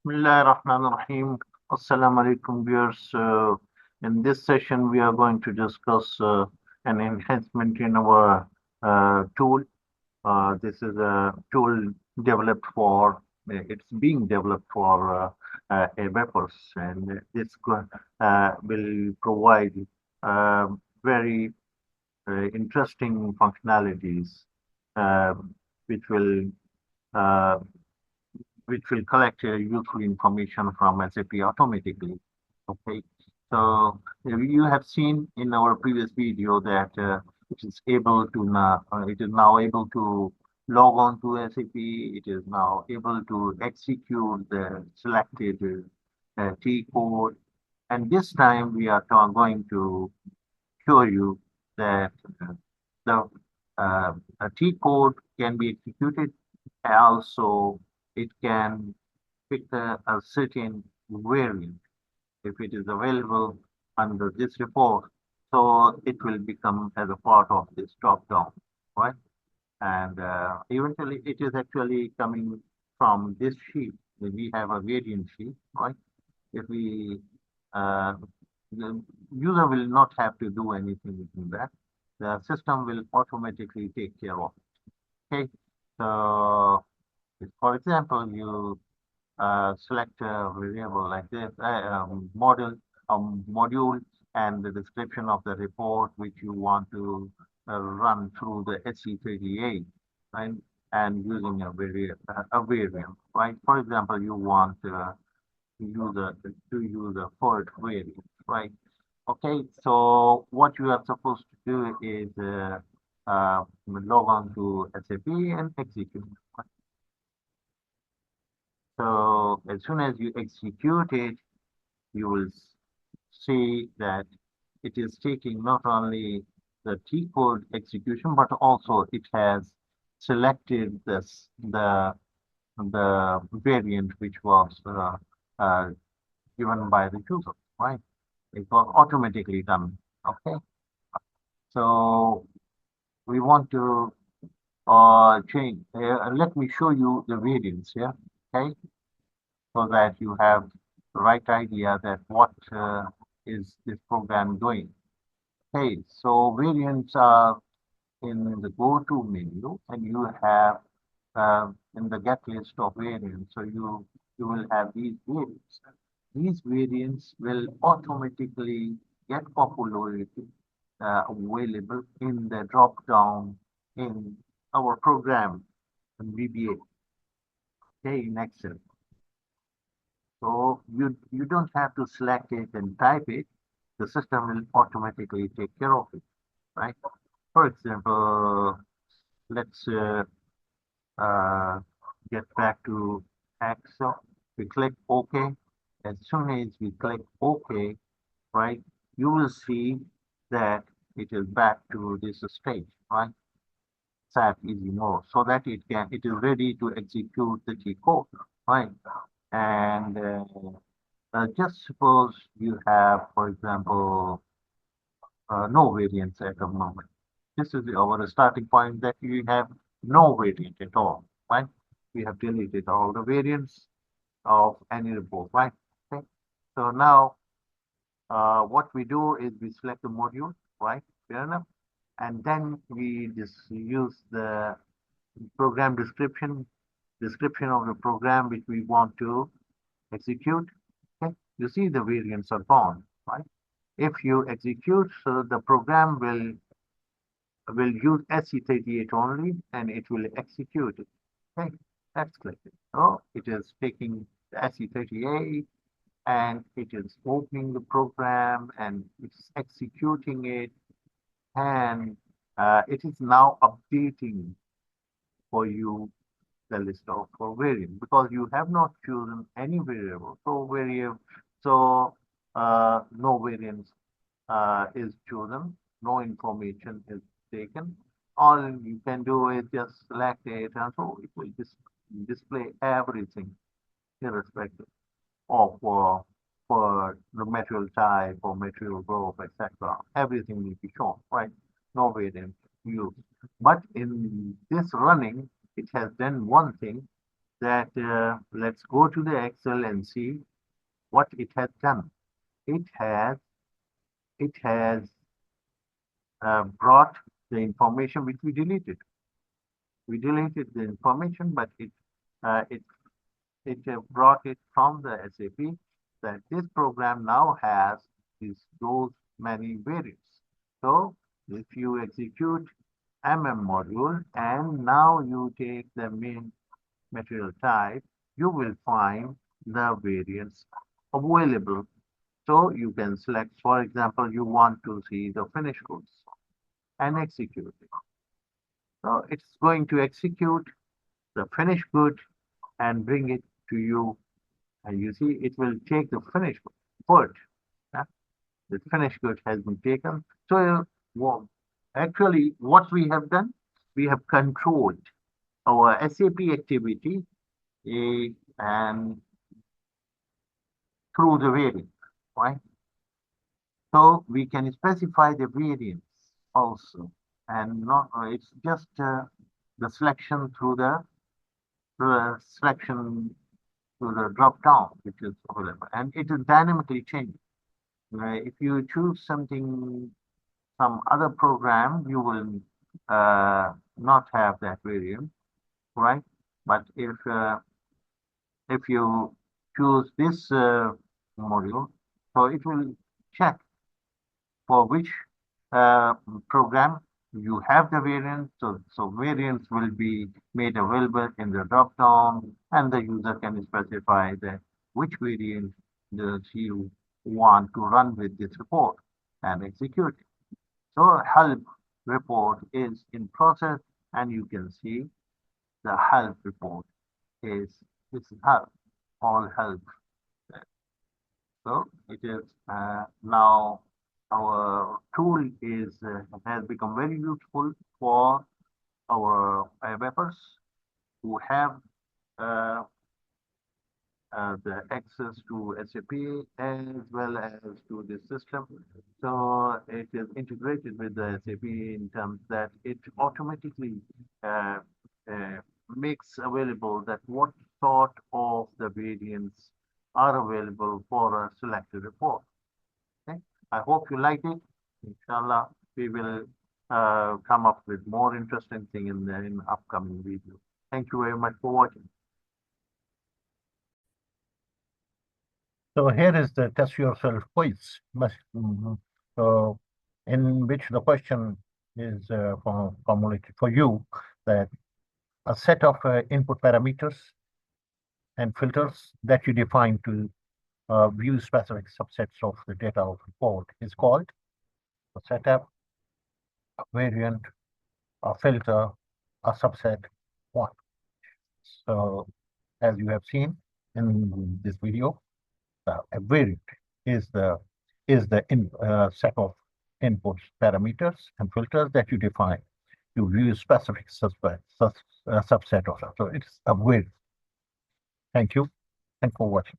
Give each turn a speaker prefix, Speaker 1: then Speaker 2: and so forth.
Speaker 1: Bismillahirrahmanirrahim. Assalamu alaikum, viewers. In this session, we are going to discuss an enhancement in our tool. This is a tool developed for, it's being developed for developers, and this will provide uh, very interesting functionalities, uh, which will uh, collect useful information from SAP automatically. Okay, so you have seen in our previous video that it is now able to log on to SAP. It is now able to execute the selected T code, and this time we are going to show you that the a T code can be executed. Also, it can pick a certain variant if it is available under this report. So it will become as a part of this drop-down, right? And eventually, it is actually coming from this sheet. We have a variant sheet, right? If we uh, the user will not have to do anything in that. The system will automatically take care of it. Okay. So, if, for example, you select a variable like this, module, and the description of the report which you want to run through the SC38, right? And using a variant, right? For example, you want to use a Ford variant, right? Okay, so what you are supposed to do is log on to SAP and execute. So as soon as you execute it, you will see that it is taking not only the T code execution, but also it has selected the variant which was uh, given by the user, right? It was automatically done. Okay, so we want to change. Let me show you the variants here. Okay, so that you have the right idea that what is this program doing. Okay, so variants are in the go-to menu, and you have in the get list of variants. So you will have these variants. These variants will automatically get populated available in the drop down in our program in VBA, okay, in Excel. So you don't have to select it and type it. The system will automatically take care of it, right? For example, let's uh, get back to Excel. We click OK. As soon as we click OK, right, you will see that it is back to this stage, right? SAP easy mode, so that it is ready to execute the T code, right? And just suppose you have, for example, no variance at the moment. This is our starting point, that you have no variant at all, right? We have deleted all the variants of any report, right? Okay. So now what we do is we select the module, right? Fair enough. And then we just use the program description of the program which we want to execute. Okay. You see the variants are gone, right? If you execute, so the program will use SC38 only, and it will execute it. Okay, let's click it. So it is taking the SC38 and it is opening the program and it's executing it, and it is now updating for you the list of variables, because you have not chosen any variable. So no variance is chosen, no information is taken. All you can do is just select it, and so it will display everything irrespective of for the material type or material group, etc. Everything will be shown, right? No variance used. But in this running, it has done one thing, that let's go to the Excel and see what it has done. It has brought the information which we deleted. We deleted the information, but it brought it from the SAP that this program now has those many variants. So if you execute module and now you take the main material type, you will find the variants available. So you can select, for example, you want to see the finished goods and execute it. So it's going to execute the finished good and bring it to you. And you see, it will take the finished good. The finished good has been taken. So well, actually, what we have done, we have controlled our SAP activity and through the variant, right? So we can specify the variants also, and not it's just the selection through the selection to the drop down, which is available, and it is dynamically changing. If you choose some other program, you will not have that variant, right? But if you choose this module, so it will check for which program you have the variant. So variants will be made available in the drop down, and the user can specify that which variant does you want to run with this report and execute it. So help report is in process, and you can see the help report is help, all help. So it is now our tool has become very useful for our developers who have the access to SAP as well as to the system. So it is integrated with the SAP in terms that it automatically makes available that what sort of the variants are available for a selected report. Okay, I hope you liked it. Inshallah, we will come up with more interesting thing in the upcoming video. Thank you very much for watching.
Speaker 2: So here is the test yourself quiz. So in which the question is formulated for you that a set of input parameters and filters that you define to view specific subsets of the data of report is called a setup, a variant, a filter, a subset, one. So as you have seen in this video, a variant is the set of input parameters and filters that you define to view a specific subset of them. So it's a variant. Thank you. Thanks for watching.